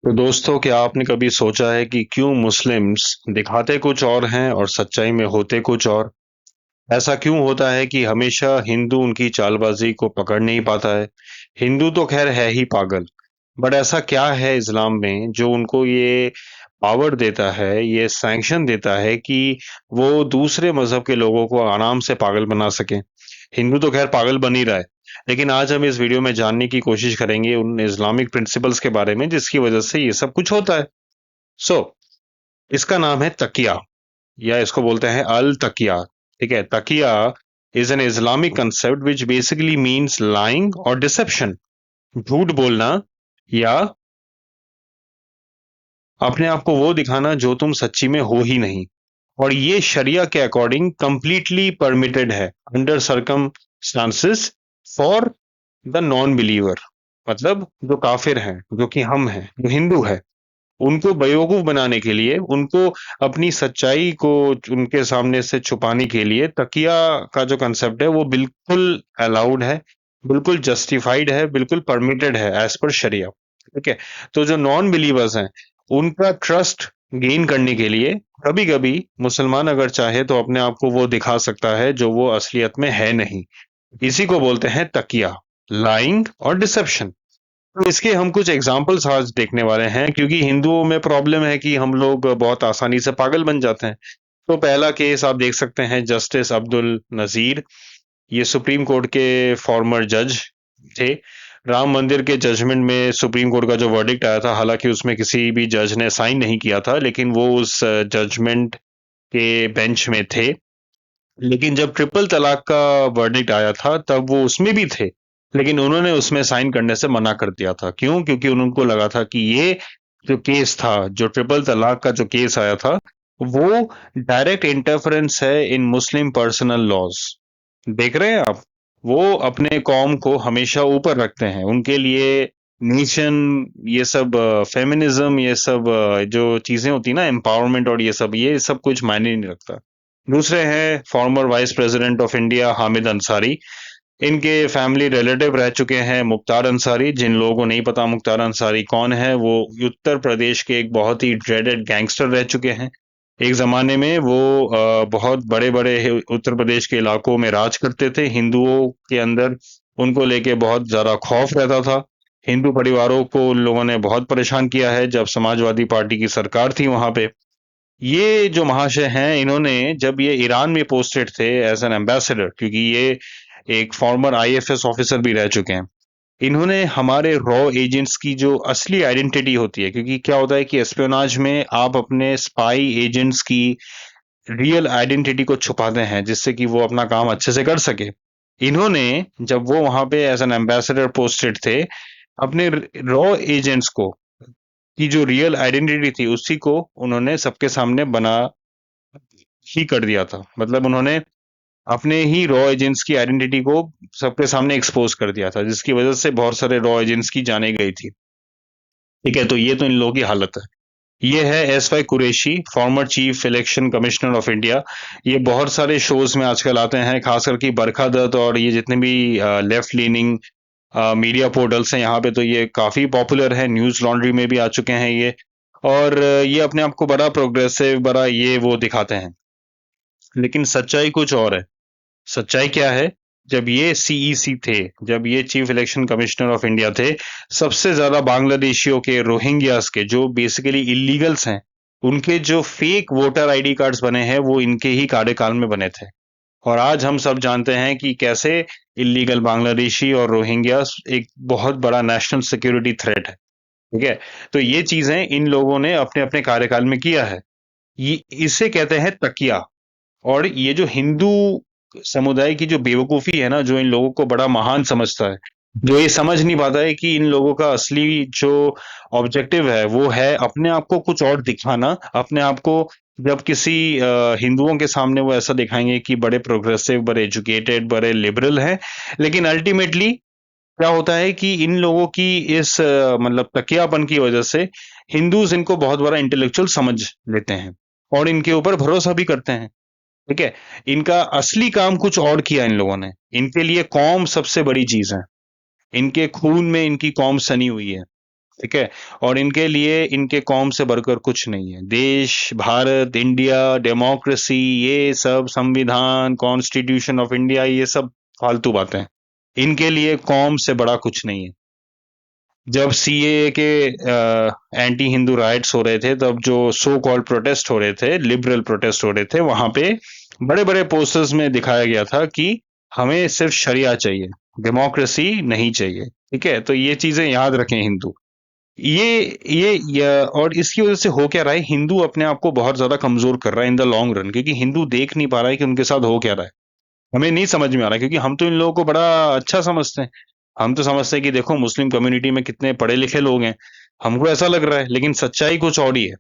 तो दोस्तों, क्या आपने कभी सोचा है कि क्यों मुस्लिम्स दिखाते कुछ और हैं और सच्चाई में होते कुछ और? ऐसा क्यों होता है कि हमेशा हिंदू उनकी चालबाजी को पकड़ नहीं पाता है? हिंदू तो खैर है ही पागल, बट ऐसा क्या है इस्लाम में जो उनको ये पावर देता है, ये सैंक्शन देता है कि वो दूसरे मजहब के लोगों को आराम से पागल बना सकें? हिंदू तो खैर पागल बन ही रहा है, लेकिन आज हम इस वीडियो में जानने की कोशिश करेंगे उन इस्लामिक प्रिंसिपल्स के बारे में जिसकी वजह से ये सब कुछ होता है। सो इसका नाम है तकिया, या इसको बोलते हैं अल तकिया। ठीक है, तकिया is an Islamic concept which basically means lying और डिसेप्शन, झूठ बोलना या अपने आप को वो दिखाना जो तुम सच्ची में हो ही नहीं। और ये शरिया के अकॉर्डिंग कंप्लीटली परमिटेड है under circumstances for the non believer. मतलब जो काफिर हैं, जो कि हम हैं, जो हिंदू है, उनको बेवकूफ बनाने के लिए, उनको अपनी सच्चाई को उनके सामने से छुपाने के लिए तकिया का जो कंसेप्ट है वो बिल्कुल अलाउड है, बिल्कुल जस्टिफाइड है, बिल्कुल परमिटेड है एज पर शरिया। ठीक है, तो जो नॉन बिलीवर्स हैं उनका ट्रस्ट गेन करने के लिए कभी कभी मुसलमान अगर चाहे तो अपने आप को वो दिखा सकता है जो वो असलियत में है नहीं। इसी को बोलते हैं तकिया, लाइंग और डिसेप्शन। तो इसके हम कुछ एग्जाम्पल्स आज देखने वाले हैं, क्योंकि हिंदुओं में प्रॉब्लम है कि हम लोग बहुत आसानी से पागल बन जाते हैं। तो पहला केस आप देख सकते हैं, जस्टिस अब्दुल नजीर। ये सुप्रीम कोर्ट के फॉर्मर जज थे। राम मंदिर के जजमेंट में सुप्रीम कोर्ट का जो वर्डिक्ट आया था, हालांकि उसमें किसी भी जज ने साइन नहीं किया था, लेकिन वो उस जजमेंट के बेंच में थे। लेकिन जब ट्रिपल तलाक का वर्डिक्ट आया था तब वो उसमें भी थे, लेकिन उन्होंने उसमें साइन करने से मना कर दिया था। क्यों? क्योंकि उनको लगा था कि ये जो केस था, जो ट्रिपल तलाक का जो केस आया था, वो डायरेक्ट इंटरफेरेंस है इन मुस्लिम पर्सनल लॉज। देख रहे हैं आप, वो अपने कौम को हमेशा ऊपर रखते हैं। उनके लिए नेशन, ये सब फेमिनिज्म, ये सब जो चीजें होती ना, एम्पावरमेंट और ये सब कुछ मायने नहीं रखता। दूसरे हैं farmer vice president of India Hamid Ansari. इनके फैमिली रिलेटिव रह चुके हैं मुख्तार अंसारी। जिन लोगों को नहीं पता मुख्तार अंसारी कौन है, वो उत्तर प्रदेश के एक बहुत ही ड्रेडेड गैंगस्टर रह चुके हैं। एक जमाने में वो बहुत बड़े बड़े उत्तर प्रदेश के इलाकों में राज करते थे। हिंदुओं के अंदर उनको लेके बहुत ज्यादा खौफ रहता था। हिंदू परिवारों को उन लोगों ने बहुत परेशान किया है जब समाजवादी पार्टी की सरकार थी वहां पे। ये जो महाशय हैं, इन्होंने जब ये ईरान में पोस्टेड थे एज एन एम्बेसडर, क्योंकि ये एक फॉर्मर आईएफएस ऑफिसर भी रह चुके हैं, इन्होंने हमारे रॉ एजेंट्स की जो असली आइडेंटिटी होती है, क्योंकि क्या होता है कि एस्पियोनाज में आप अपने स्पाई एजेंट्स की रियल आइडेंटिटी को छुपाते हैं जिससे कि वो अपना काम अच्छे से कर सके। इन्होंने, जब वो वहां पे एज एन एम्बेसडर पोस्टेड थे, अपने रॉ एजेंट्स को की जो रियल आइडेंटिटी थी उसी को उन्होंने सबके सामने बना ही कर दिया था। मतलब उन्होंने अपने ही रॉ एजेंट्स की आइडेंटिटी को सबके सामने एक्सपोज कर दिया था, जिसकी वजह से बहुत सारे रॉ एजेंट्स की जाने गई थी। ठीक है, तो ये तो इन लोगों की हालत है। ये है S Y Qureshi, former chief election commissioner of India. ये बहुत सारे शोज में आजकल आते हैं, खास करके बरखा दत्त और ये जितने भी लेफ्ट लीनिंग मीडिया पोर्टल्स हैं यहाँ पे, तो ये काफी पॉपुलर है। न्यूज लॉन्ड्री में भी आ चुके हैं ये। और ये अपने आप को बड़ा प्रोग्रेसिव, बड़ा ये वो दिखाते हैं, लेकिन सच्चाई कुछ और है। सच्चाई क्या है? जब ये सीईसी थे, जब ये chief election commissioner of India थे, सबसे ज्यादा बांग्लादेशियों के, रोहिंग्यास के, जो बेसिकली इलीगल्स हैं, उनके जो फेक वोटर आईडी कार्ड्स बने हैं वो इनके ही कार्यकाल में बने थे। और आज हम सब जानते हैं कि कैसे इलीगल बांग्लादेशी और रोहिंग्यास एक बहुत बड़ा नेशनल सिक्योरिटी थ्रेट है। ठीक है, तो ये चीजें इन लोगों ने अपने अपने कार्यकाल में किया है। ये इसे कहते हैं तकिया। और ये जो हिंदू समुदाय की जो बेवकूफी है ना, जो इन लोगों को बड़ा महान समझता है, जो ये समझ नहीं पाता है कि इन लोगों का असली जो ऑब्जेक्टिव है वो है अपने आप को कुछ और दिखाना। अपने आप को जब किसी हिंदुओं के सामने वो ऐसा दिखाएंगे कि बड़े प्रोग्रेसिव, बड़े एजुकेटेड, बड़े लिबरल हैं, लेकिन अल्टीमेटली क्या होता है कि इन लोगों की इस मतलब तकियापन की वजह से हिंदूज इनको बहुत बड़ा इंटेलेक्चुअल समझ लेते हैं और इनके ऊपर भरोसा भी करते हैं। ठीक है, इनका असली काम कुछ और किया इन लोगों ने। इनके लिए कौम सबसे बड़ी चीज है। इनके खून में इनकी कौम सनी हुई है। ठीक है। और इनके लिए इनके कौम से बढ़कर कुछ नहीं है। देश, भारत, इंडिया, डेमोक्रेसी, ये सब संविधान, कॉन्स्टिट्यूशन ऑफ इंडिया, ये सब फालतू बातें हैं। इनके लिए कौम से बड़ा कुछ नहीं है। जब सीएए के एंटी हिंदू राइट्स हो रहे थे, तब जो सो कॉल्ड प्रोटेस्ट हो रहे थे, लिबरल प्रोटेस्ट हो रहे थे, वहां पे बड़े बड़े पोस्टर्स में दिखाया गया था कि हमें सिर्फ शरिया चाहिए, डेमोक्रेसी नहीं चाहिए। ठीक है, तो ये चीजें याद रखें हिंदू। और इसकी वजह से हो क्या रहा है, हिंदू अपने आप को बहुत ज्यादा कमजोर कर रहा है इन द लॉन्ग रन, क्योंकि हिंदू देख नहीं पा रहा है कि उनके साथ हो क्या रहा है। हमें नहीं समझ में आ रहा है, क्योंकि हम तो इन लोगों को बड़ा अच्छा समझते हैं। हम तो समझते हैं कि देखो मुस्लिम कम्युनिटी में कितने पढ़े लिखे लोग हैं, हमको ऐसा लग रहा है, लेकिन सच्चाई कुछ और ही है।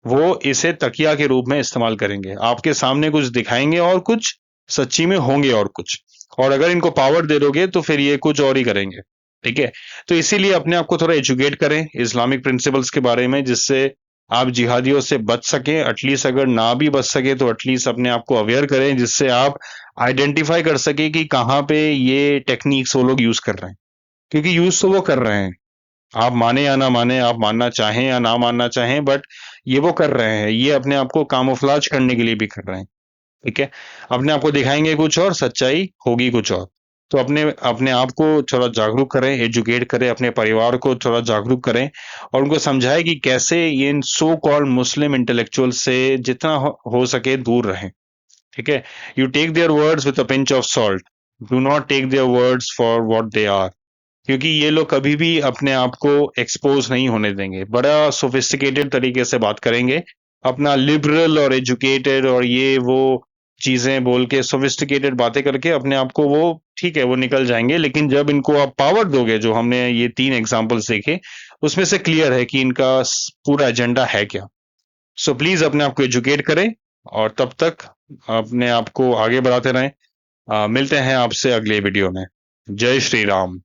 वो इसे तकिया के रूप में इस्तेमाल करेंगे, आपके सामने कुछ दिखाएंगे और कुछ सच्ची में होंगे और कुछ। और अगर इनको पावर दे दोगे तो फिर ये कुछ और ही करेंगे। ठीक है, तो इसीलिए अपने आप को थोड़ा एजुकेट करें इस्लामिक प्रिंसिपल्स के बारे में, जिससे आप जिहादियों से बच सकें। एटलीस्ट अगर ना भी बच सके तो एटलीस्ट अपने आप को अवेयर करें, जिससे आप आइडेंटिफाई कर सके कि कहाँ पे ये टेक्निक्स वो लोग यूज कर रहे हैं। क्योंकि यूज तो वो कर रहे हैं, आप माने या ना माने, आप मानना चाहें या ना मानना चाहें, बट ये वो कर रहे हैं, ये अपने आप को कामोफ्लाज करने के लिए भी कर रहे हैं। ठीक है, अपने आप को दिखाएंगे कुछ और, सच्चाई होगी कुछ और। तो अपने अपने आप को थोड़ा जागरूक करें, एजुकेट करें, अपने परिवार को थोड़ा जागरूक करें, और उनको समझाएं कि कैसे ये इन सो कॉल्ड मुस्लिम इंटेलेक्चुअल से जितना हो सके दूर रहें। ठीक है, you take their words with a pinch of salt, do not take their words for what they are. क्योंकि ये लोग कभी भी अपने आप को एक्सपोज नहीं होने देंगे, बड़ा सोफिस्टिकेटेड तरीके से बात करेंगे, अपना लिबरल और एजुकेटेड और ये वो चीजें बोल के, सोफिस्टिकेटेड बातें करके अपने आप को वो, ठीक है, वो निकल जाएंगे। लेकिन जब इनको आप पावर दोगे, जो हमने ये 3 एग्जांपल्स देखे, उसमें से क्लियर है कि इनका पूरा एजेंडा है क्या। सो प्लीज अपने आप को एजुकेट करें, और तब तक अपने आप को आगे बढ़ाते रहें। मिलते हैं आपसे अगले वीडियो में। जय श्री राम।